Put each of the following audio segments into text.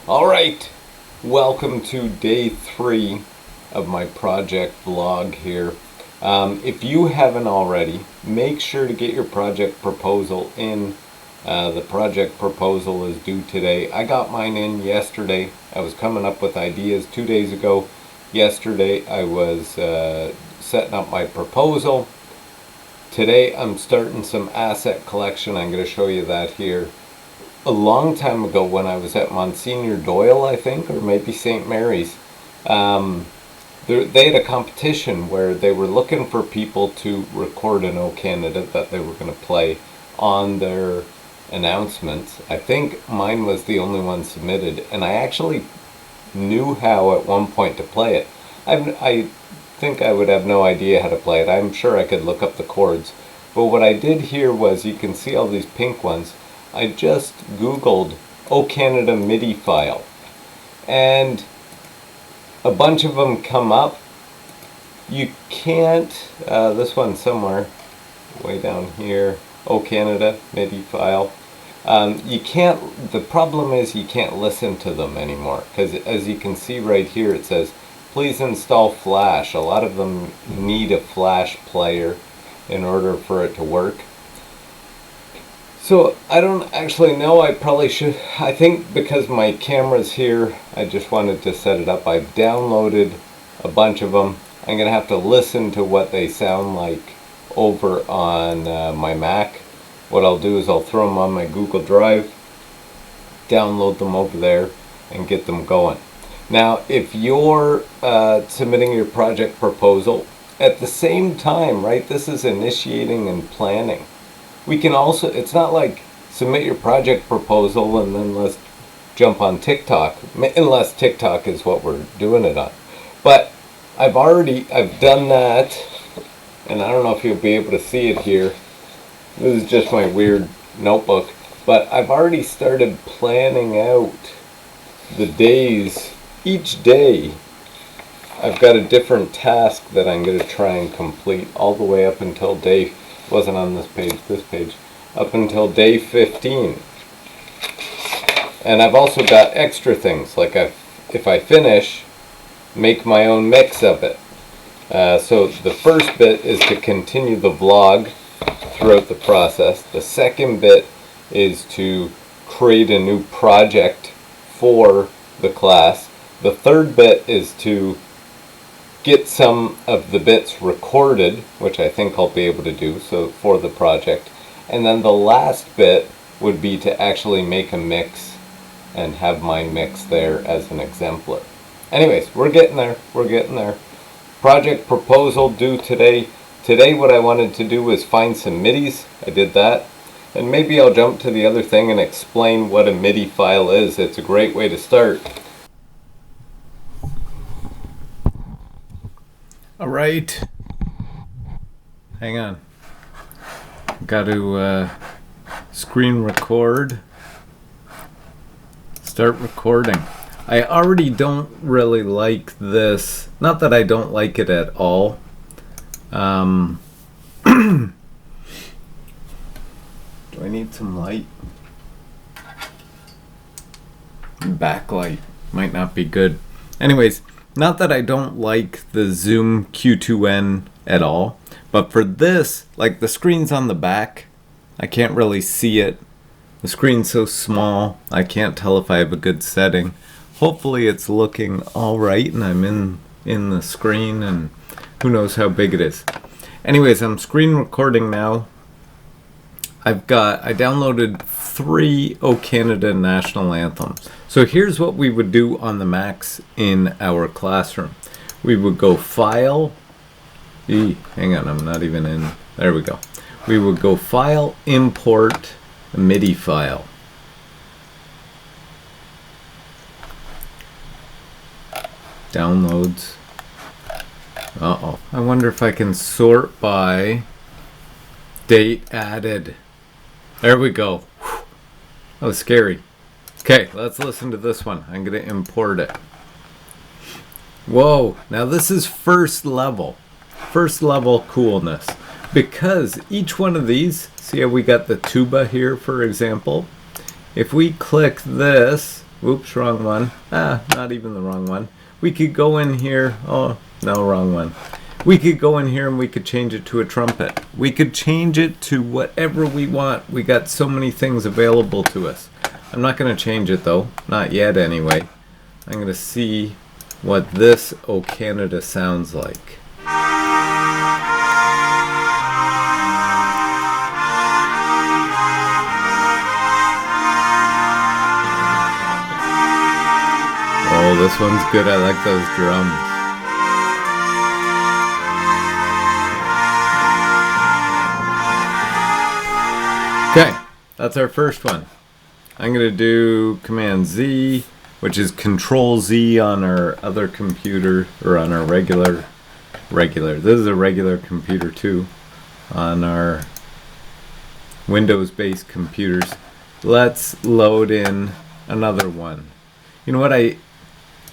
All right, welcome to day 3 of my project vlog here. If you haven't already, make sure to get your project proposal in. The project proposal is due today. I got mine in yesterday. I was coming up with ideas 2 days ago. Yesterday I was setting up my proposal. Today I'm starting some asset collection. I'm going to show you that here. A long time ago when I was at Monsignor Doyle, I think, or maybe St. Mary's, they had a competition where they were looking for people to record an O Canada that they were going to play on their announcements. I think mine was the only one submitted, and I actually knew how at one point to play it. I think I would have no idea how to play it. I'm sure I could look up the chords. But what I did here was, you can see all these pink ones. I just Googled O Canada MIDI file, and a bunch of them come up. You can't, this one somewhere, way down here, O Canada MIDI file. You can't, the problem is you can't listen to them anymore, because as you can see right here it says, please install Flash. A lot of them need a Flash player in order for it to work. So I don't actually know. I probably should. I think because my camera's here, I just wanted to set it up. I've downloaded a bunch of them. I'm going to have to listen to what they sound like over on my Mac. What I'll do is I'll throw them on my Google Drive, download them over there, and get them going. Now, if you're submitting your project proposal, at the same time, right, this is initiating and planning. We can also, it's not like submit your project proposal and then let's jump on TikTok, unless TikTok is what we're doing it on. But I've done that, and I don't know if you'll be able to see it here. This is just my weird notebook, but I've already started planning out the days. Each day I've got a different task that I'm going to try and complete all the way up until wasn't on this page, up until day 15. And I've also got extra things, like if I finish, make my own mix of it. So the first bit is to continue the vlog throughout the process. The second bit is to create a new project for the class. The third bit is to get some of the bits recorded, which I think I'll be able to do, so for the project. And then the last bit would be to actually make a mix and have my mix there as an exemplar. Anyways, we're getting there. Project proposal due today. Today what I wanted to do was find some MIDIs. I did that. And maybe I'll jump to the other thing and explain what a MIDI file is. It's a great way to start. All right, hang on. Got to screen record. Start recording. I already don't really like this. Not that I don't like it at all. Do I need some light? Backlight might not be good. Anyways. Not that I don't like the Zoom Q2N at all, but for this, like the screen's on the back, I can't really see it. The screen's so small, I can't tell if I have a good setting. Hopefully it's looking alright and I'm in the screen, and who knows how big it is. Anyways, I'm screen recording now. I downloaded 3 O Canada national anthems. So here's what we would do on the Macs in our classroom. We would go File, hang on, I'm not even in, there we go. We would go File, Import, a MIDI file. Downloads. Uh-oh. I wonder if I can sort by date added. There we go. Whew. That was scary. Okay, let's listen to this one. I'm going to import it. Whoa, now this is first level coolness. Because each one of these, see how we got the tuba here, for example? If we click this, Whoops, wrong one. Not even the wrong one. We could go in here. Oh, no, wrong one. We could go in here and we could change it to a trumpet. We could change it to whatever we want. We got so many things available to us. I'm not going to change it though. Not yet anyway. I'm going to see what this O Canada sounds like. Oh, this one's good. I like those drums. Okay, that's our first one. I'm going to do Command Z, which is Control Z on our other computer, or on our regular. This is a regular computer too, on our Windows-based computers. Let's load in another one. You know what, I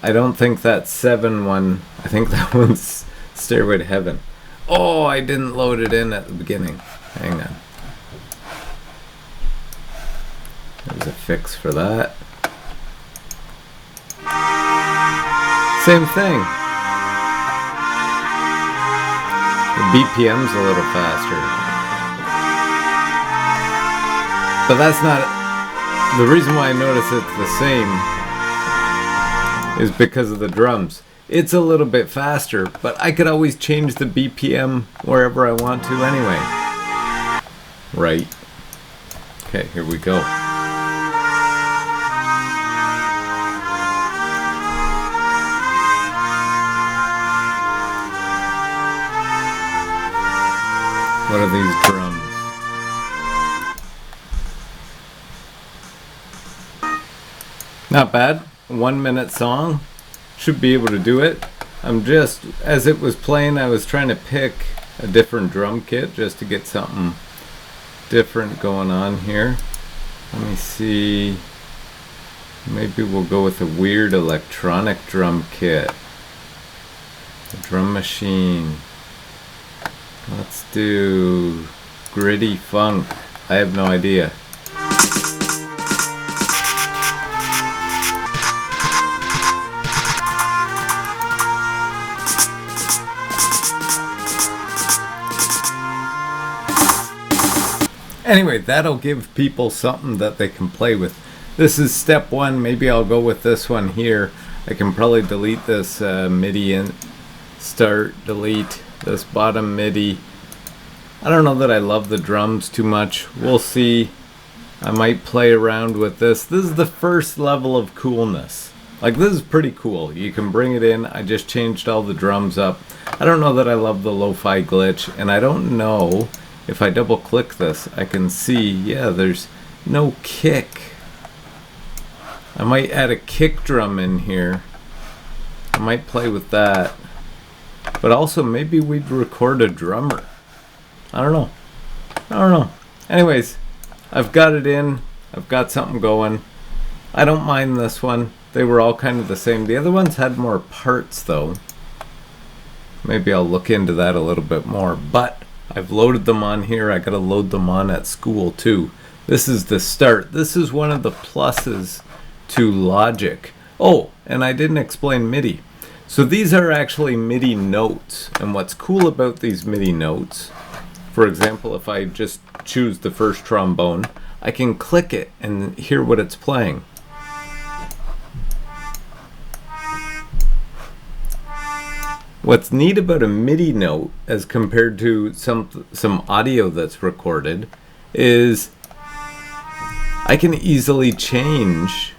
don't think that 7 one, I think that one's Stairway to Heaven. Oh, I didn't load it in at the beginning. Hang on. There's a fix for that. Same thing. The BPM's a little faster. But that's not... The reason why I notice it's the same is because of the drums. It's a little bit faster, but I could always change the BPM wherever I want to anyway. Right. Okay, here we go. What are these drums? Not bad. 1 minute song. Should be able to do it. I'm just, as it was playing, I was trying to pick a different drum kit just to get something different going on here. Let me see. Maybe we'll go with a weird electronic drum kit. The drum machine. Let's do gritty funk. I have no idea. Anyway, that'll give people something that they can play with. This is step 1. Maybe I'll go with this one here. I can probably delete this MIDI and start, delete this bottom MIDI. I don't know that I love the drums too much. We'll see. I might play around with this. This is the first level of coolness. Like, this is pretty cool. You can bring it in. I just changed all the drums up. I don't know that I love the lo-fi glitch, and I don't know if I double click this, I can see, yeah, there's no kick. I might add a kick drum in here. I might play with that. But also, maybe we'd record a drummer. I don't know. Anyways, I've got it in. I've got something going. I don't mind this one. They were all kind of the same. The other ones had more parts, though. Maybe I'll look into that a little bit more. But I've loaded them on here. I gotta load them on at school, too. This is the start. This is one of the pluses to Logic. Oh, and I didn't explain MIDI. So these are actually MIDI notes, and what's cool about these MIDI notes, for example, if I just choose the first trombone, I can click it and hear what it's playing. What's neat about a MIDI note as compared to some audio that's recorded is I can easily change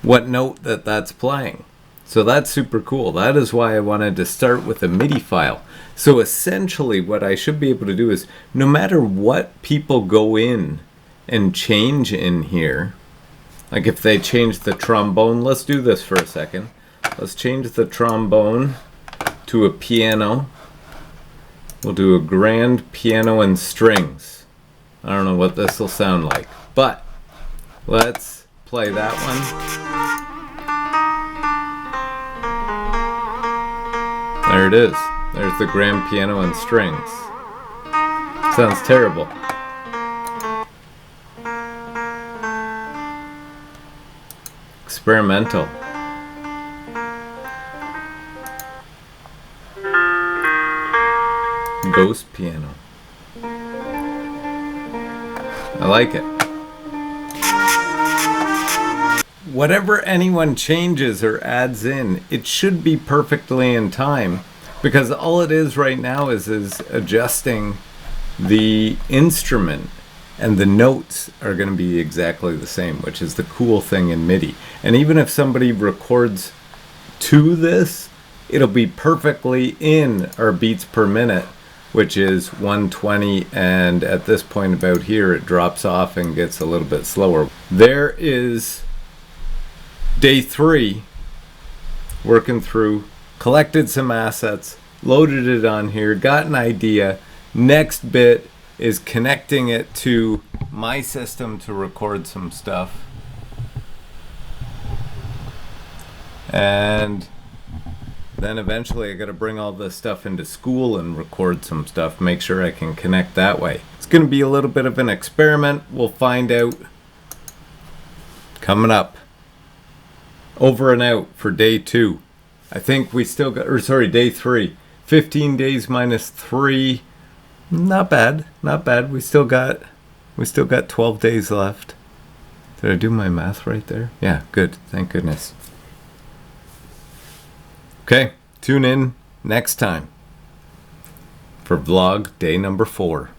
what note that's playing. So that's super cool. That is why I wanted to start with a MIDI file. So essentially what I should be able to do is, no matter what people go in and change in here, like if they change the trombone, let's do this for a second. Let's change the trombone to a piano. We'll do a grand piano and strings. I don't know what this will sound like, but let's play that one. There it is. There's the grand piano and strings. Sounds terrible. experimental. Ghost piano. I like it. Whatever anyone changes or adds in, it should be perfectly in time, because all it is right now is adjusting the instrument, and the notes are going to be exactly the same, which is the cool thing in MIDI. And even if somebody records to this, it'll be perfectly in our beats per minute, which is 120, and at this point about here it drops off and gets a little bit slower. There is day 3, working through, collected some assets, loaded it on here, got an idea. Next bit is connecting it to my system to record some stuff. And then eventually I got to bring all this stuff into school and record some stuff, make sure I can connect that way. It's going to be a little bit of an experiment. We'll find out coming up. Over and out for day 2. I think we still got, or sorry, day 3. 15 days minus 3. Not bad, not bad. We still got 12 days left. Did I do my math right there? Yeah, good. Thank goodness. Okay, tune in next time for vlog day number 4.